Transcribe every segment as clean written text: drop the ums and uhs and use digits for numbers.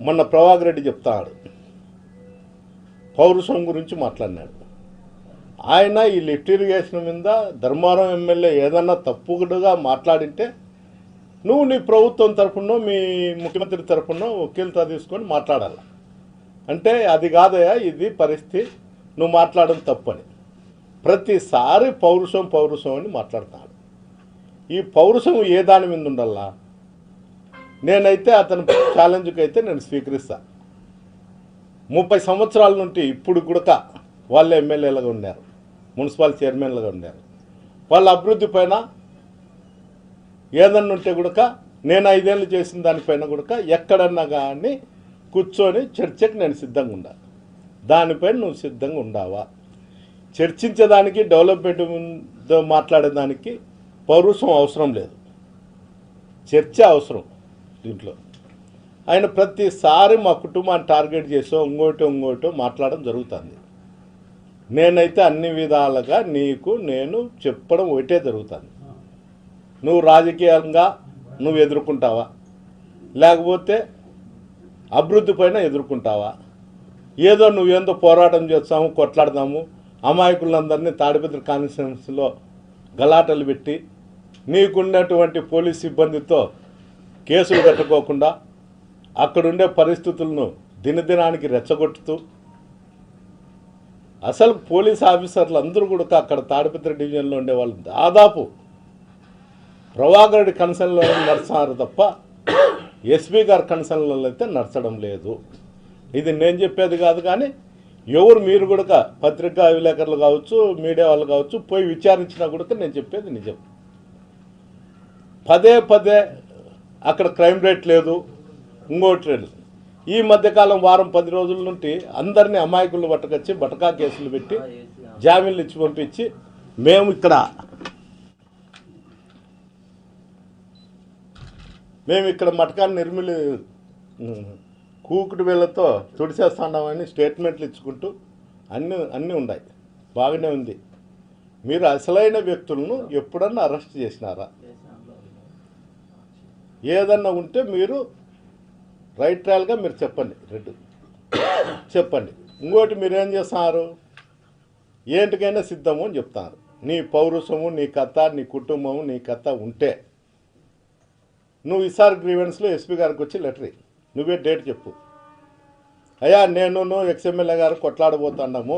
మొన్న ప్రభాకర్ రెడ్డి చెప్తాడు, పౌరుషం గురించి మాట్లాడినాడు. ఆయన ఈ లిఫ్ట్ ఇరిగేషన్ మీద ధర్మారం ఎమ్మెల్యే ఏదన్నా తప్పుడుగా మాట్లాడింటే నువ్వు నీ ప్రభుత్వం తరఫున మీ ముఖ్యమంత్రి తరఫున వకీలతో తీసుకొని మాట్లాడాలి. అంటే అది కాదయా, ఇది పరిస్థితి, నువ్వు మాట్లాడడం తప్పని ప్రతిసారి పౌరుషం పౌరుషం అని మాట్లాడతాడు. ఈ పౌరుషం ఏ దాని మీద ఉండాలా? నేనైతే అతని ఛాలెంజ్కి అయితే నేను స్వీకరిస్తా. 30 సంవత్సరాల నుండి ఇప్పుడు కూడా వాళ్ళే ఎమ్మెల్యేలుగా ఉన్నారు, మున్సిపల్ చైర్మన్లుగా ఉన్నారు. వాళ్ళ అభివృద్ధి పైన ఏదన్నా ఉంటే కూడా నేను 5 ఏళ్ళు చేసిన దానిపైన కూడా ఎక్కడన్నా కానీ కూర్చొని చర్చకు నేను సిద్ధంగా ఉండాలి. దానిపైన నువ్వు సిద్ధంగా ఉండావా? చర్చించేదానికి, డెవలప్మెంట్ మాట్లాడేదానికి పౌరుషం అవసరం లేదు, చర్చ అవసరం. దీంట్లో ఆయన ప్రతిసారి మా కుటుంబాన్ని టార్గెట్ చేసో ఇంకోటో మాట్లాడడం జరుగుతుంది. నేనైతే అన్ని విధాలుగా నేను చెప్పడం ఒకటే జరుగుతుంది. నువ్వు రాజకీయంగా నువ్వు ఎదుర్కొంటావా, లేకపోతే అభివృద్ధి పైన ఎదుర్కొంటావా? ఏదో నువ్వేందో పోరాటం చేస్తాము, కొట్లాడదాము, అమాయకులందరినీ తాడిపత్రి కాన్స్టిట్యున్సీలో గలాటలు పెట్టి నీకున్నటువంటి పోలీస్ సిబ్బందితో కేసులు కట్టుకోకుండా అక్కడుండే పరిస్థితులను దినదినానికి రెచ్చగొట్టుతూ, అసలు పోలీస్ ఆఫీసర్లు అందరూ కూడా అక్కడ తాడిపత్రి డివిజన్లో ఉండే వాళ్ళు దాదాపు ప్రభాకర్ రెడ్డి కన్సర్న్లో నడుస్తున్నారు తప్ప ఎస్పీ గారి కన్సర్న్లో అయితే నడచడం లేదు. ఇది నేను చెప్పేది కాదు, కానీ ఎవరు మీరు కూడా పత్రికా విలేకరులు కావచ్చు, మీడియా వాళ్ళు కావచ్చు, పోయి విచారించినా కూడా నేను చెప్పేది నిజం. పదే అక్కడ క్రైమ్ రేట్ లేదు, ఇంకోటి లేదు. ఈ మధ్యకాలం వారం 10 రోజుల నుండి అందరినీ అమాయకులను పట్టుకొచ్చి బటకా కేసులు పెట్టి జామీన్లు ఇచ్చి పంపించి మేము ఇక్కడ మటకాన్ని నిర్మిలి కూకుడు వేళ్లతో తుడిచేస్తున్నామని స్టేట్మెంట్లు ఇచ్చుకుంటూ అన్నీ ఉన్నాయి. బాగానే ఉంది. మీరు అసలైన వ్యక్తులను ఎప్పుడన్నా అరెస్ట్ చేసినారా? ఏదన్నా ఉంటే మీరు రైట్ ట్రయల్గా మీరు చెప్పండి, చెప్పండి. ఇంకోటి మీరేం చేస్తున్నారు, ఏంటికైనా సిద్ధము అని చెప్తున్నారు. నీ పౌరుషము, నీ కథ, నీ కుటుంబము, నీ కథ ఉంటే నువ్వు ఈసారి గ్రీవెన్స్లో ఎస్పీ గారికి వచ్చి లెటర్ నువ్వే డేట్ చెప్పు. అయ్యా నేను ఎక్స్ఎమ్మెల్యే గారు కొట్లాడబోతున్నాము,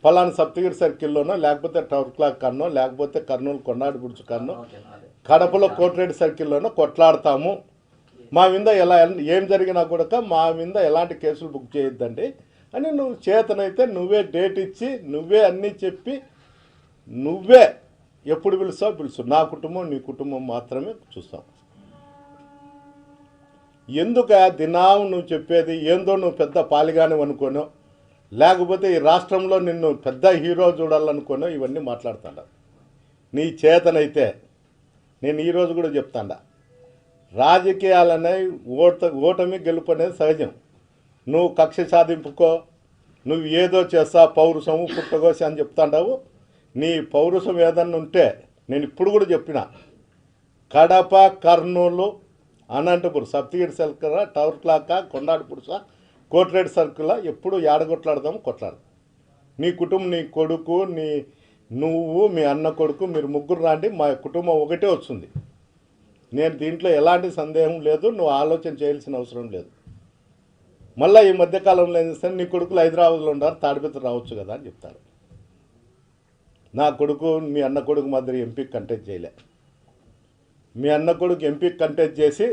ఫలానా సప్తగిరి సర్కిల్లోనో, లేకపోతే టవర్ క్లాక్ కన్నో, లేకపోతే కర్నూలు కొండాడిపుడుచు కన్నో, కడపలో కోటిరెడ్డి సర్కిల్లోనో కొట్లాడతాము. మా మీద ఏం జరిగినా కూడా మా మీద ఎలాంటి కేసులు బుక్ చేయొద్దండి అని నువ్వు చేతనైతే నువ్వే డేట్ ఇచ్చి, నువ్వే అన్నీ చెప్పి, నువ్వే ఎప్పుడు పిలుస్తావు. నా కుటుంబం, నీ కుటుంబం మాత్రమే చూస్తాం. ఎందుకు దినం నువ్వు చెప్పేది ఏందో, నువ్వు పెద్ద పాలిగాని అనుకోనో, లేకపోతే ఈ రాష్ట్రంలో నిన్ను పెద్ద హీరో చూడాలనుకోనో ఇవన్నీ మాట్లాడుతాడా? నీ చేతనైతే నేను ఈరోజు కూడా చెప్తాడా, రాజకీయాలనే ఓటమి గెలుపు అనేది సహజం. నువ్వు కక్ష సాధింపుకో, నువ్వు ఏదో చేస్తా, పౌరుషము పుట్టగోసి అని చెప్తాండావు. నీ పౌరుషం ఏదన్నా ఉంటే నేను ఇప్పుడు కూడా చెప్పిన, Kadapa, Kurnool, Anantapuram, Saptagiri circle, tower clock, కొండాడిపుడుస, కోటిరెడ్డి సర్కిల్ ఎప్పుడు ఏడగొట్లాడదాము, కొట్లాడదాం. నీ కుటుంబం, నీ కొడుకు, నువ్వు, మీ అన్న కొడుకు, మీరు ముగ్గురు రాండి, మా కుటుంబం ఒకటే వస్తుంది. నేను దీంట్లో ఎలాంటి సందేహం లేదు, నువ్వు ఆలోచన చేయాల్సిన అవసరం లేదు. మళ్ళీ ఈ మధ్యకాలంలో ఏం చేస్తాను, నీ కొడుకులు హైదరాబాద్లో ఉన్నారు, తాడిపత్రి రావచ్చు కదా అని చెప్తాడు. నా కొడుకు మీ అన్న కొడుకు మాదిరి ఎంపీకి కంటెస్ట్ చేయలే. మీ అన్న కొడుకు ఎంపీకి కంటెస్ట్ చేసి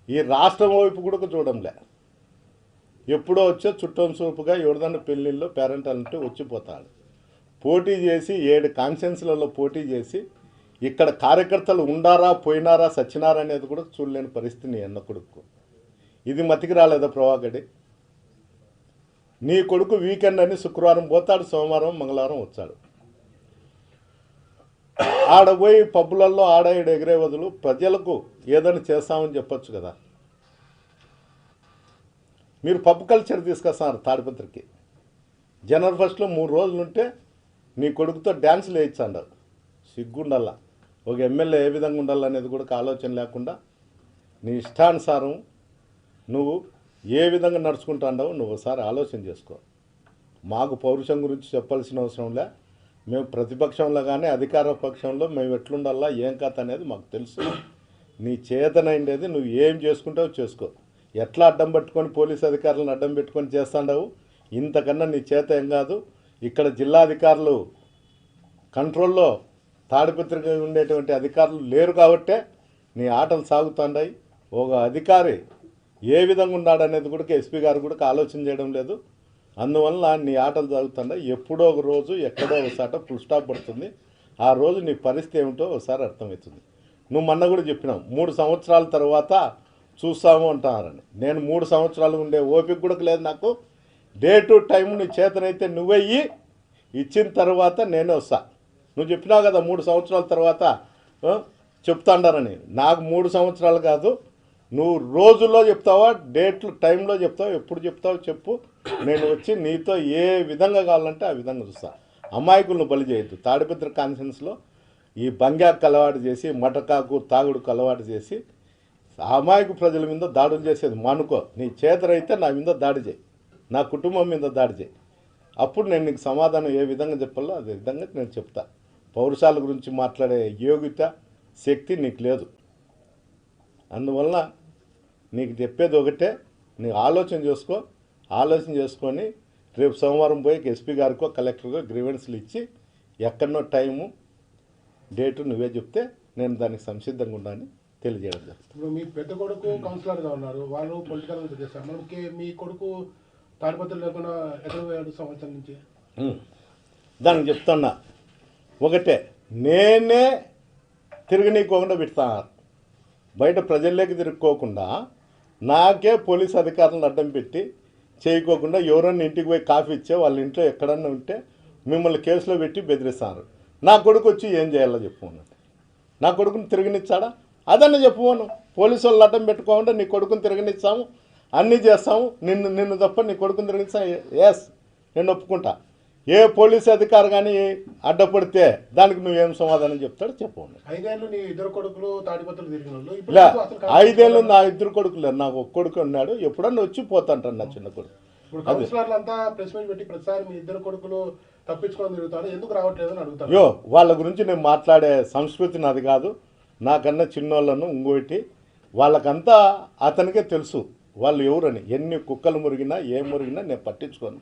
ఈ రాష్ట్రం వైపు కూడా చూడంలే. ఎప్పుడో వచ్చే చుట్టం చూపుగా ఎవరిదన్నా పెళ్ళిళ్ళు పేరెంటాలంటే వచ్చిపోతాడు. పోటీ చేసి 7 కాన్స్టిట్యున్సీలలో పోటీ చేసి ఇక్కడ కార్యకర్తలు ఉండారా, పోయినారా, సచ్చినారా అనేది కూడా చూడలేని పరిస్థితి నీ అన్న కొడుకు. ఇది మతికి రాలేదా ప్రభాకర్? నీ కొడుకు వీకెండ్ అని శుక్రవారం పోతాడు, సోమవారం మంగళవారం వచ్చాడు. ఆడ పోయి పబ్బులలో ఆడ ఎగిరే వదులు ప్రజలకు ఏదైనా చేస్తామని చెప్పొచ్చు కదా. మీరు పబ్ కల్చర్ తీసుకొస్తున్నారు తాడిపత్రికి. జనవరి 1 3 రోజులుంటే నీ కొడుకుతో డ్యాన్సులు వేయించండారు. సిగ్గుండాల. ఒక ఎమ్మెల్యే ఏ విధంగా ఉండాలనేది కూడా ఆలోచన లేకుండా నీ ఇష్టానుసారం నువ్వు ఏ విధంగా నడుచుకుంటాండావో నువ్వు ఒకసారి ఆలోచన చేసుకో. మాకు పౌరుషం గురించి చెప్పాల్సిన అవసరంలే. మేము ప్రతిపక్షంలో కానీ అధికార పక్షంలో మేము ఎట్లుండాలా ఏం కథ అనేది మాకు తెలుసు. నీ చేతనైండేది నువ్వు ఏం చేసుకుంటావో చేసుకో. ఎట్లా అడ్డం పెట్టుకొని పోలీసు అధికారులను అడ్డం పెట్టుకొని చేస్తాండావు, ఇంతకన్నా నీ చేత ఏం కాదు. ఇక్కడ జిల్లా అధికారులు కంట్రోల్లో తాడిపత్రిక ఉండేటువంటి అధికారులు లేరు కాబట్టే నీ ఆటలు సాగుతుంటాయి. ఒక అధికారి ఏ విధంగా ఉన్నాడనేది కూడా ఎస్పీ గారు కూడా ఆలోచన చేయడం లేదు. అందువల్ల నీ ఆటలు సాగుతున్నాయి. ఎప్పుడో ఒక రోజు ఎక్కడో ఒకసాట ఫుల్ స్టాప్ పడుతుంది. ఆ రోజు నీ పరిస్థితి ఏమిటో ఒకసారి అర్థమవుతుంది. నువ్వు మొన్న కూడా చెప్పినావు 3 సంవత్సరాల తర్వాత చూస్తాము అంటున్నారని. నేను 3 సంవత్సరాలు ఉండే ఓపిక కూడా లేదు నాకు. డే టు టైం నీ చేతనైతే నువ్వే ఇచ్చిన తర్వాత నేనే వస్తా. నువ్వు చెప్పినావు కదా 3 సంవత్సరాల తర్వాత చెప్తాండారని. నాకు 3 సంవత్సరాలు కాదు, నువ్వు రోజుల్లో చెప్తావా డేట్లు టైంలో చెప్తావు, ఎప్పుడు చెప్తావు చెప్పు. నేను వచ్చి నీతో ఏ విధంగా కావాలంటే ఆ విధంగా చూస్తా. అమాయకులను బలి చేయొద్దు. తాడిపత్రి కాన్ఫరెన్స్లో ఈ బంగాకు అలవాటు చేసి మటకాకు తాగుడుకు అలవాటు చేసి అమాయకు ప్రజల మీద దాడులు చేసేది మానుకో. నీ చేతనైతే నా మీద దాడి చేయి, నా కుటుంబం మీద దాడి చేయి. అప్పుడు నేను నీకు సమాధానం ఏ విధంగా చెప్పాలో అదే విధంగా నేను చెప్తా. పౌరుషాల గురించి మాట్లాడే యోగ్యత శక్తి నీకు లేదు. అందువల్ల నీకు చెప్పేది ఒకటే, నీ ఆలోచన చేసుకో. ఆలోచన చేసుకొని రేపు సోమవారం పోయి ఎస్పీ గారికో కలెక్టర్కో గ్రీవెన్స్లు ఇచ్చి ఎక్కడనో టైము డేటు నువ్వే చెప్తే నేను దానికి సంసిద్ధంగా ఉన్నానని తెలియజేయడం జరుగుతుంది. ఇప్పుడు మీ పెద్ద కొడుకు కౌన్సిలర్గా ఉన్నారు, వాళ్ళు పొలిటికల్ చేస్తారు. మనకి మీ కొడుకు తాడిపత్రులు లేకుండా ఎక్కడ 7 సంవత్సరాల నుంచి దానికి చెప్తున్నా ఒకటే, నేనే తిరగనీకోకుండా పెడతాను. బయట ప్రజల్లోకి తిరుక్కోకుండా నాకే పోలీస్ అధికారులను అడ్డం పెట్టి చేయకోకుండా ఎవరన్నా ఇంటికి పోయి కాఫీ ఇచ్చే వాళ్ళ ఇంట్లో ఎక్కడన్నా ఉంటే మిమ్మల్ని కేసులో పెట్టి బెదిరిస్తారు. నా కొడుకు వచ్చి ఏం చేయాలో చెప్పుకోను. నా కొడుకుని తిరగనిచ్చాడా అదన్నా చెప్పుకోను. పోలీసు వాళ్ళు అడ్డం పెట్టుకోకుండా నీ కొడుకుని తిరగనిచ్చాము, అన్నీ చేస్తాము, నిన్ను తప్ప నీ కొడుకుని తిరగనిచ్చా. ఎస్, నేను ఒప్పుకుంటా. ఏ పోలీసు అధికారి కానీ అడ్డపడితే దానికి నువ్వేం సమాధానం చెప్తాడో చెప్పండి. 5 ఏళ్ళు నీ ఇద్దరు కొడుకులు తాడిపత్రులు తిరిగిన వాళ్ళు. 5 ఏళ్ళు నా ఇద్దరు కొడుకులు, నాకు ఒక కొడుకు ఉన్నాడు. ఎప్పుడన్నా వచ్చి పోతాంటాను నా చిన్న కొడుకు. ఇప్పుడు కౌన్సిలర్లు అంతా ప్రెస్ మీట్ పెట్టి ప్రతిసారి మీ ఇద్దరు కొడుకులు తప్పించుకొని తిరుగుతాడు, ఎందుకు రావట్లేదు అని అడుగుతారు. యో, వాళ్ళ గురించి నేను మాట్లాడే సంస్కృతి నాది కాదు. నాకన్నా చిన్నోళ్ళను ఇంకోటి వాళ్ళకంతా అతనికే తెలుసు వాళ్ళు ఎవరని. ఎన్ని కుక్కలు మురిగినా ఏం మురిగినా నేను పట్టించుకోను.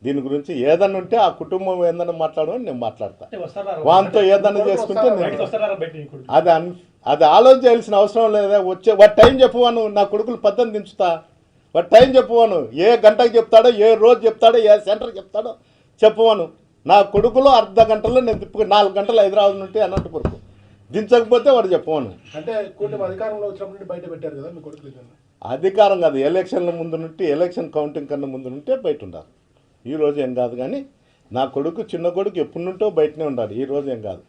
దీని గురించి ఏదన్నా ఉంటే ఆ కుటుంబం ఏదన్నా మాట్లాడమని నేను మాట్లాడతా. వాళ్ళతో ఏదన్నా చేసుకుంటే అది ఆలోచన చేయాల్సిన అవసరం లేదా. వాటి టైం చెప్పువాను, నా కొడుకులు పద్ధతి దించుతా. వాటి టైం చెప్పువాను, ఏ గంటకు చెప్తాడో, ఏ రోజు చెప్తాడో, ఏ సెంటర్ చెప్తాడో చెప్పువాను. నా కొడుకులో అర్ధ గంటలో నేను 4 గంటలు హైదరాబాద్ నుండి అనంతపురకు దించకపోతే వాడు చెప్పవాను. అంటే కూటమి అధికారంలో వచ్చినప్పుడు బయట పెట్టారు కదా మీ కొడుకులు. అధికారం కాదు, ఎలక్షన్ల ముందు నుండి, ఎలక్షన్ కౌంటింగ్ కన్నా ముందు నుంటే బయట ఉండాలి. ఈ రోజు ఏం కాదు. కానీ నా కొడుకు చిన్న కొడుకు ఎప్పుడు నుంటో బయటనే ఉండాలి. ఈ రోజు ఏం కాదు.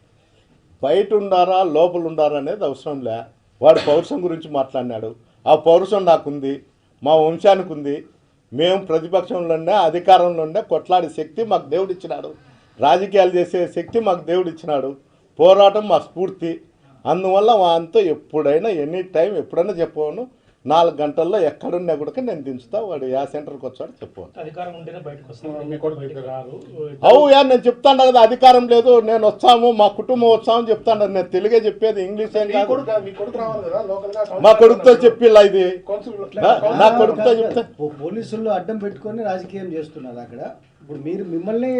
బయట ఉండారా లోపల ఉండారా అనేది అవసరం లే. వాడు పౌరుషం గురించి మాట్లాడినాడు. ఆ పౌరుషం నాకుంది, మా వంశానికి ఉంది. మేము ప్రతిపక్షంలోనే అధికారంలోనే కొట్లాడే శక్తి మాకు దేవుడు ఇచ్చినాడు. రాజకీయాలు చేసే శక్తి మాకు దేవుడు ఇచ్చినాడు. పోరాటం మా స్ఫూర్తి. అందువల్ల వాంతో ఎప్పుడైనా ఎనీ టైం ఎప్పుడైనా చెప్పవను. 4 గంటల్లో ఎక్కడున్నా కూడా నేను దించుతా. వాడు యా సెంటర్కి వచ్చాడు చెప్పవను. అవుయా, నేను చెప్తాను కదా అధికారం లేదు, నేను వస్తాము, మా కుటుంబం వస్తామని చెప్తాను. నేను తెలుగే చెప్పేది, ఇంగ్లీష్ ఏం కాదు. మా కొడుకుతో చెప్పిలా ఇది, నా కొడుకుతో చెప్తా. పోలీసులు అడ్డం పెట్టుకొని రాజకీయం చేస్తున్నారు అక్కడ. ఇప్పుడు మీరు మిమ్మల్ని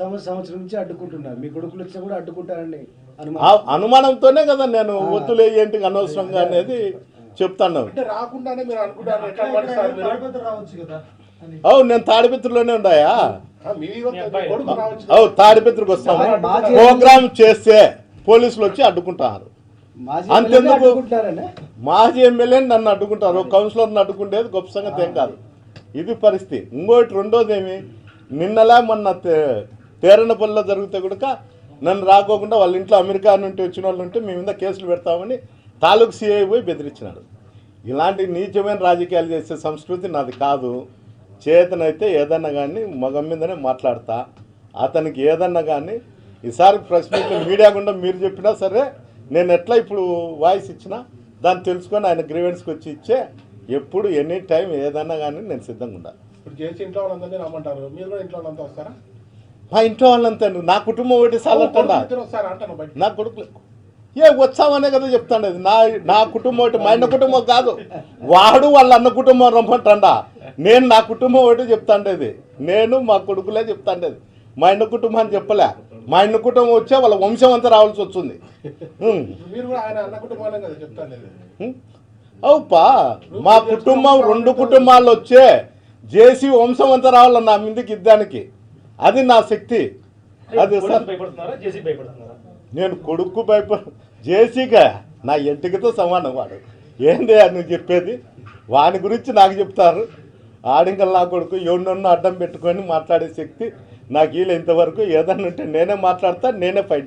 సంవత్సరం నుంచి అడ్డుకుంటున్నారు, మీ కొడుకులు వచ్చి కూడా అడ్డుకుంటారండి. అనుమానంతోనే కదా నేను వద్దులే ఏంటి అనవసరంగా అనేది చెప్తాను. నేను తాడిపత్రిలోనే ఉన్నాయా? తాడిపత్రికి వస్తాము. ప్రోగ్రామ్ చేస్తే పోలీసులు వచ్చి అడ్డుకుంటారు. అంతెందుకు మాజీ ఎమ్మెల్యే నన్ను అడ్డుకుంటారు, కౌన్సిలర్ని అడ్డుకుంటేది గొప్ప సంగతి ఏం కాదు. ఇది పరిస్థితి. ఇంకోటి రెండోది ఏమి, నిన్నలా మొన్న తేరణపల్లిలో జరిగితే కూడా నన్ను రాకోకుండా వాళ్ళ ఇంట్లో అమెరికా నుండి వచ్చిన వాళ్ళు ఉంటే మీ మీద కేసులు పెడతామని తాలూకు సిఐ పోయి బెదిరించినాడు. ఇలాంటి నీచమైన రాజకీయాలు చేసే సంస్కృతి నాది కాదు. చేతనైతే ఏదన్నా కానీ మగం మీదనే మాట్లాడతా. అతనికి ఏదన్నా కానీ ఈసారి ప్రెస్ మీట్ మీడియా గుండా మీరు చెప్పినా సరే నేను ఎట్లా ఇప్పుడు వాయిస్ ఇచ్చినా దాన్ని తెలుసుకొని ఆయన గ్రీవెన్స్కి వచ్చి ఇచ్చే ఎప్పుడు ఎనీ టైం ఏదన్నా కానీ నేను సిద్ధంగా ఉండాలి. ఇప్పుడు జేసీ ఇంట్లో వాళ్ళందరినీ రమ్మంటారు, మీరు కూడా ఇంట్లో వాళ్ళంతా వస్తారా? మా ఇంట్లో వాళ్ళంతా నా కుటుంబం ఒకటి సాలంటా ఇద్దరు వస్తారా అంటాను బయట. నా కొడుకులు వచ్చామనే కదా చెప్తాండేది. నా కుటుంబం ఒకటి, మా అన్న కుటుంబం కాదు. వాడు వాళ్ళ అన్న కుటుంబం రమ్మంటాడా, నేను నా కుటుంబం ఒకటి చెప్తాండేది. నేను మా కొడుకులే చెప్తాండేది, మా అన్న కుటుంబాన్ని చెప్పలే. మా అన్న కుటుంబం వచ్చే వాళ్ళ వంశం అంతా రావాల్సి వస్తుంది. మీరు కూడా ఆయన అన్న కుటుంబాలే కదా చెప్తాను. అవుపా, మా కుటుంబం 2 కుటుంబాలు వచ్చే జేసీ వంశం అంతా రావాల నా మీదకి యుద్ధానికి. అది నా శక్తి. అది సార్ నేను కొడుకు జేసీగా నా ఎంటికతో సమానం. వాడు ఏంది నువ్వు చెప్పేది? వాని గురించి నాకు చెప్తారు. ఆడింకల్ నా కొడుకు ఎవరినొన్న అడ్డం పెట్టుకొని మాట్లాడే శక్తి నాకు వీళ్ళు ఇంతవరకు. ఏదన్నా ఉంటే నేనే మాట్లాడతా, నేనే ఫైట్ చేస్తాను.